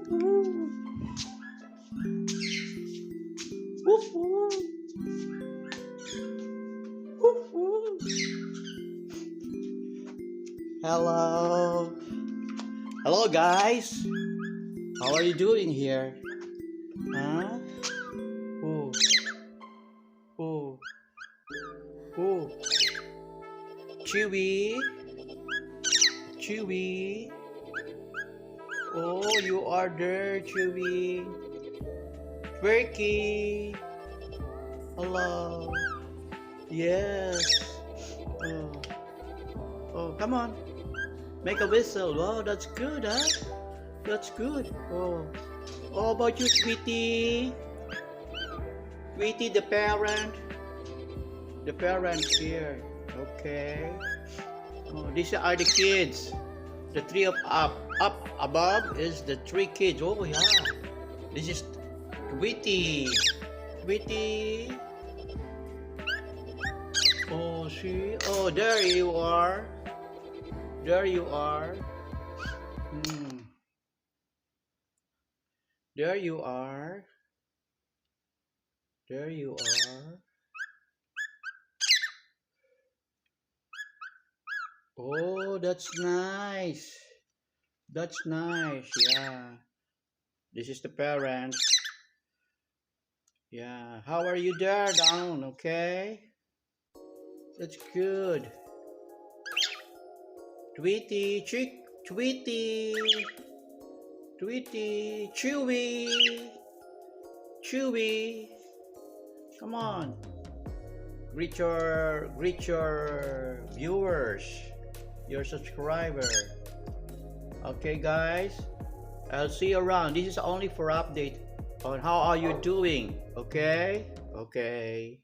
Woof, woof. Woof, woof. Hello. Hello, guys. How are you doing here? Huh? Oh, oh, oh. Chewy. Chewy. Oh, you are there, Chewy. Berkey. Hello. Yes. Oh, oh, come on. Make a whistle. Wow, that's good, huh? That's good. Oh, how about you, Tweety? Tweety, the parent. The parent here. Okay. Oh, these are the kids. The three of up above is the three kids. Oh yeah. This is Tweety. Tweety. Oh, see. Oh, there you are. There you are. Hmm. There you are. There you are. Oh, that's nice. That's nice. Yeah. This is the parent. Yeah. How are you there down? Okay. That's good. Tweety, chick, Tweety, Tweety, Chewy, Chewy. Come on. Greet your viewers, your subscriber. Okay, guys. I'll see you around. This is only for update on how are you doing. Okay. Okay.